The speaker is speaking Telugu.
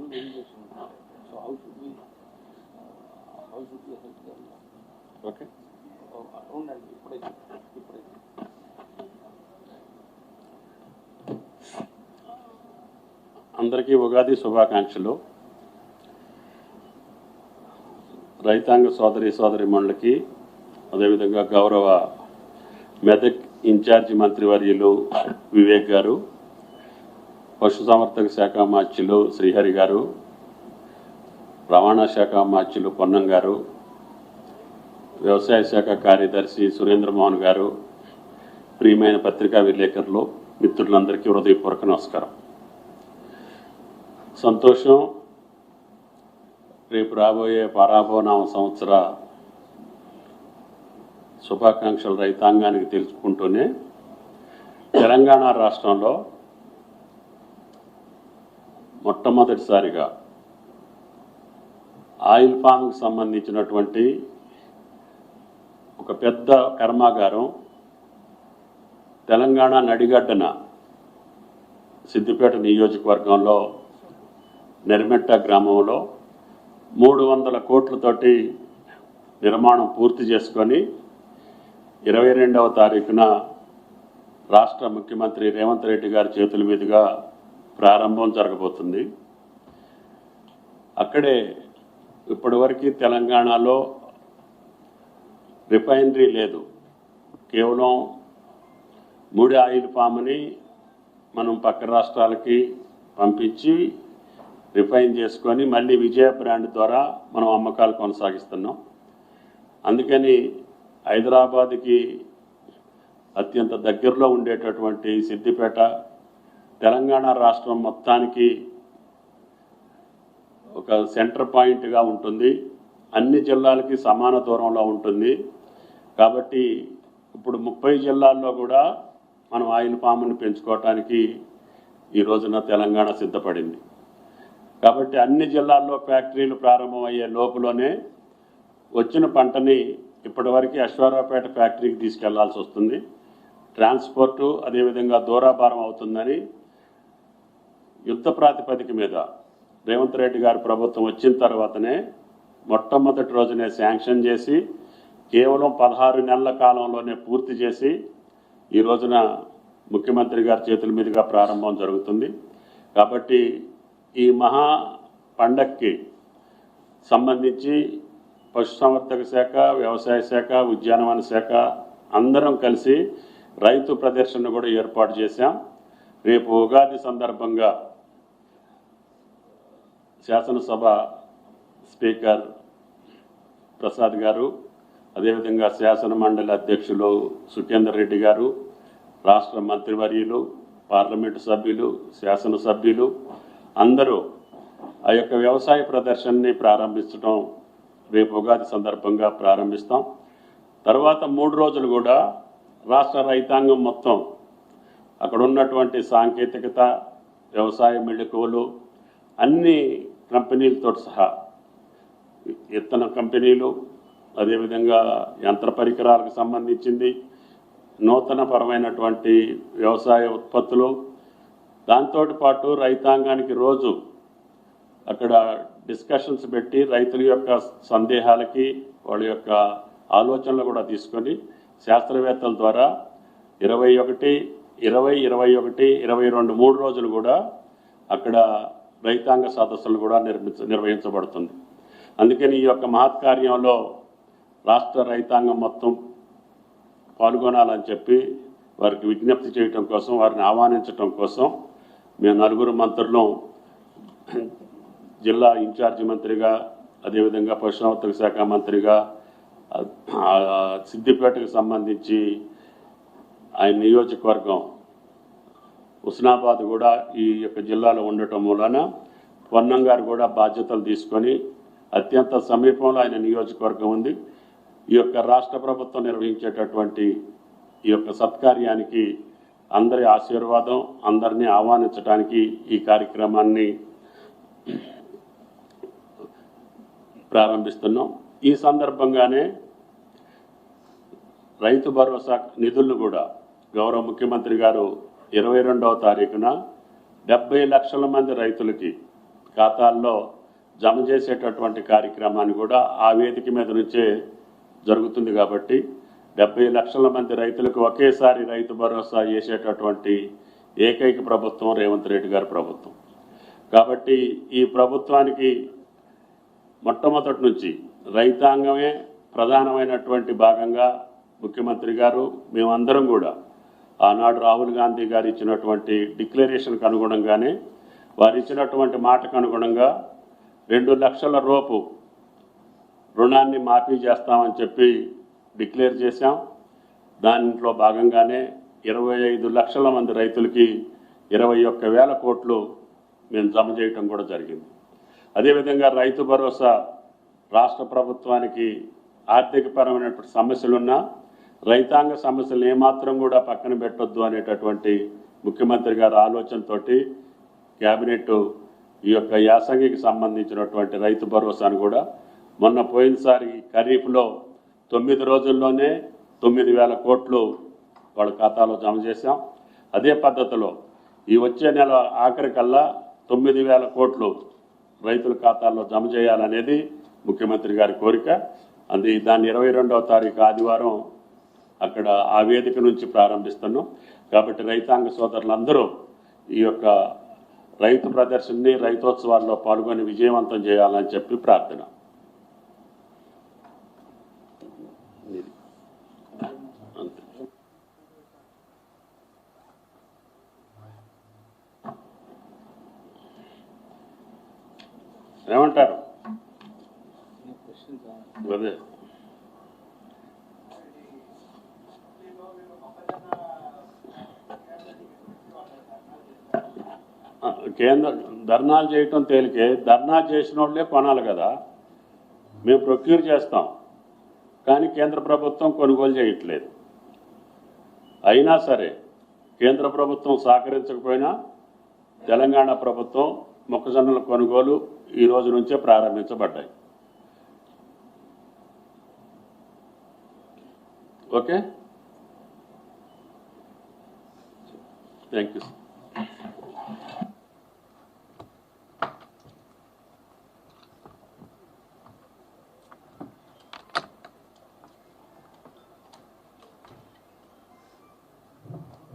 full irrigation. So how should we help them? Okay. ఉండండి ఇప్పుడైతే అందరికీ ఉగాది శుభాకాంక్షలు. రైతాంగ సోదరిమణులకి, అదేవిధంగా గౌరవ మెదక్ ఇన్ఛార్జి మంత్రివర్యులు వివేక్ గారు, పశుసంవర్ధక శాఖ మార్చులు శ్రీహరి గారు, రవాణా శాఖ మార్చులు పొన్నం గారు, వ్యవసాయ శాఖ కార్యదర్శి సురేంద్రమోహన్ గారు, ప్రియమైన పత్రికా విలేకరులు, మిత్రులందరికీ హృదయపూర్వక నమస్కారం. సంతోషం. రేపు రాబోయే పరాభవనామ సంవత్సర శుభాకాంక్షలు రైతాంగానికి తెలుసుకుంటూనే తెలంగాణ రాష్ట్రంలో మొట్టమొదటిసారిగా ఆయిల్ ఫామ్కి సంబంధించినటువంటి ఒక పెద్ద కర్మాగారం తెలంగాణ నడిగడ్డన సిద్దిపేట నియోజకవర్గంలో నెర్మెట్ట గ్రామంలో 300 కోట్లతోటి నిర్మాణం పూర్తి చేసుకొని 22వ తారీఖున రాష్ట్ర ముఖ్యమంత్రి రేవంత్ రెడ్డి గారి చేతుల మీదుగా ప్రారంభం జరగబోతుంది. అక్కడే ఇప్పటివరకు తెలంగాణలో రిఫైనరీ లేదు. కేవలం ముడి ఆయిల్ పామ్ని మనం పక్క రాష్ట్రాలకి పంపించి రిఫైన్ చేసుకొని మళ్ళీ విజయ బ్రాండ్ ద్వారా మనం అమ్మకాలు కొనసాగిస్తున్నాం. అందుకని హైదరాబాద్కి అత్యంత దగ్గరలో ఉండేటటువంటి సిద్దిపేట తెలంగాణ రాష్ట్రం మొత్తానికి ఒక సెంటర్ పాయింట్గా ఉంటుంది. అన్ని జిల్లాలకి సమాన దూరంలో ఉంటుంది. కాబట్టి ఇప్పుడు 30 జిల్లాల్లో కూడా మనం ఆయిల్ పామ్ని పెంచుకోవటానికి ఈ రోజున తెలంగాణ సిద్ధపడింది. కాబట్టి అన్ని జిల్లాల్లో ఫ్యాక్టరీలు ప్రారంభమయ్యే లోపులోనే వచ్చిన పంటని ఇప్పటివరకు అశ్వారావుపేట ఫ్యాక్టరీకి తీసుకెళ్లాల్సి వస్తుంది. ట్రాన్స్పోర్టు అదేవిధంగా దూరాభారం అవుతుందని యుద్ధ ప్రాతిపదిక మీద రేవంత్ రెడ్డి గారి ప్రభుత్వం వచ్చిన తర్వాతనే మొట్టమొదటి రోజునే శాంక్షన్ చేసి కేవలం 16 నెలల కాలంలోనే పూర్తి చేసి ఈ రోజున ముఖ్యమంత్రి గారి చేతుల మీదుగా ప్రారంభం జరుగుతుంది. కాబట్టి ఈ మహా పండక్కి సంబంధించి పశుసంవర్ధక శాఖ, వ్యవసాయ శాఖ, ఉద్యానవన శాఖ అందరం కలిసి రైతు ప్రదర్శన కూడా ఏర్పాటు చేశాం. రేపు ఉగాది సందర్భంగా శాసనసభ స్పీకర్ ప్రసాద్ గారు, అదేవిధంగా శాసన మండలి అధ్యక్షులు సుఖేందర్ రెడ్డి గారు, రాష్ట్ర మంత్రివర్యులు, పార్లమెంటు సభ్యులు, శాసనసభ్యులు అందరూ ఆ యొక్క వ్యవసాయ ప్రదర్శనని ప్రారంభించడం రేపు ఉగాది సందర్భంగా ప్రారంభిస్తాం. తర్వాత 3 రోజులు కూడా రాష్ట్ర రైతాంగం మొత్తం అక్కడ ఉన్నటువంటి సాంకేతికత, వ్యవసాయ మెళకువలు అన్ని కంపెనీలతో సహా విత్తన కంపెనీలు, అదేవిధంగా యంత్ర పరికరాలకు సంబంధించింది, నూతన పరమైనటువంటి వ్యవసాయ ఉత్పత్తులు, దాంతో పాటు రైతాంగానికి రోజు అక్కడ డిస్కషన్స్ పెట్టి రైతుల యొక్క సందేహాలకి వాళ్ళ యొక్క ఆలోచనలు కూడా తీసుకొని శాస్త్రవేత్తల ద్వారా 21, 20, 21, 22 3 రోజులు కూడా అక్కడ రైతాంగ సదస్సులు కూడా నిర్వహించబడుతుంది. అందుకని ఈ యొక్క మహత్కార్యంలో రాష్ట్ర రైతాంగం మొత్తం పాల్గొనాలని చెప్పి వారికి విజ్ఞప్తి చేయటం కోసం, వారిని ఆహ్వానించటం కోసం మేము 4 మంత్రులు, జిల్లా ఇన్ఛార్జి మంత్రిగా, అదేవిధంగా పశుసంవర్ధక శాఖ మంత్రిగా, సిద్దిపేటకు సంబంధించి ఆయన నియోజకవర్గం హుస్నాబాద్ కూడా ఈ యొక్క జిల్లాలో ఉండటం మూలన పొన్నం గారు కూడా బాధ్యతలు తీసుకొని అత్యంత సమీపంలో ఆయన నియోజకవర్గం ఉంది. ఈ యొక్క రాష్ట్ర ప్రభుత్వం నిర్వహించేటటువంటి ఈ యొక్క సత్కార్యానికి అందరి ఆశీర్వాదం, అందరినీ ఆహ్వానించడానికి ఈ కార్యక్రమాన్ని ప్రారంభిస్తున్నాం. ఈ సందర్భంగానే రైతు భరోసా నిధులను కూడా గౌరవ ముఖ్యమంత్రి గారు 22వ తారీఖున 70 లక్షల మంది రైతులకి ఖాతాల్లో జమ చేసేటటువంటి కార్యక్రమాన్ని కూడా ఆ వేదిక మీద నుంచే జరుగుతుంది. కాబట్టి 70 లక్షల మంది రైతులకు ఒకేసారి రైతు భరోసా చేసేటటువంటి ఏకైక ప్రభుత్వం రేవంత్ రెడ్డి గారి ప్రభుత్వం. కాబట్టి ఈ ప్రభుత్వానికి మొట్టమొదటి నుంచి రైతాంగమే ప్రధానమైనటువంటి భాగంగా ముఖ్యమంత్రి గారు మేమందరం కూడా ఆనాడు రాహుల్ గాంధీ గారు ఇచ్చినటువంటి డిక్లరేషన్కు అనుగుణంగానే వారు ఇచ్చినటువంటి మాటకు అనుగుణంగా 2 లక్షల రూపు రుణాన్ని మాఫీ చేస్తామని చెప్పి డిక్లేర్ చేశాం. దాంట్లో భాగంగానే 25 లక్షల మంది రైతులకి 21,000 కోట్లు మేము జమ చేయటం కూడా జరిగింది. అదేవిధంగా రైతు భరోసా రాష్ట్ర ప్రభుత్వానికి ఆర్థికపరమైనటువంటి సమస్యలున్నా రైతాంగ సమస్యలు ఏమాత్రం కూడా పక్కన పెట్టొద్దు అనేటటువంటి ముఖ్యమంత్రి గారి ఆలోచనతోటి క్యాబినెట్ ఈ యొక్క యాసంగికి సంబంధించినటువంటి రైతు భరోసాను కూడా మొన్న పోయినసారి ఖరీఫ్లో 9 రోజుల్లోనే 9,000 కోట్లు వాళ్ళ ఖాతాలో జమ చేశాం. అదే పద్ధతిలో ఈ వచ్చే నెల ఆఖరికల్లా 9,000 కోట్లు రైతుల ఖాతాల్లో జమ చేయాలనేది ముఖ్యమంత్రి గారి కోరిక. దాన్ని 22వ తారీఖు ఆదివారం అక్కడ ఆ వేదిక నుంచి ప్రారంభిస్తున్నాం. కాబట్టి రైతాంగ సోదరులందరూ ఈ యొక్క రైతు ప్రదర్శనని రైతోత్సవాల్లో పాల్గొని విజయవంతం చేయాలని చెప్పి ప్రార్థన. ఏమంటారు? అదే కేంద్ర ధర్నాలు చేయటం తేలికే, ధర్నా చేసిన వాళ్ళే కొనాలి కదా. మేము ప్రొక్యూర్ చేస్తాం కానీ కేంద్ర ప్రభుత్వం కొనుగోలు చేయట్లేదు. అయినా సరే కేంద్ర ప్రభుత్వం సహకరించకపోయినా తెలంగాణ ప్రభుత్వం మొక్కజొన్నల కొనుగోలు ఈ రోజు నుంచే ప్రారంభించబడ్డాయి. Okay, thank you.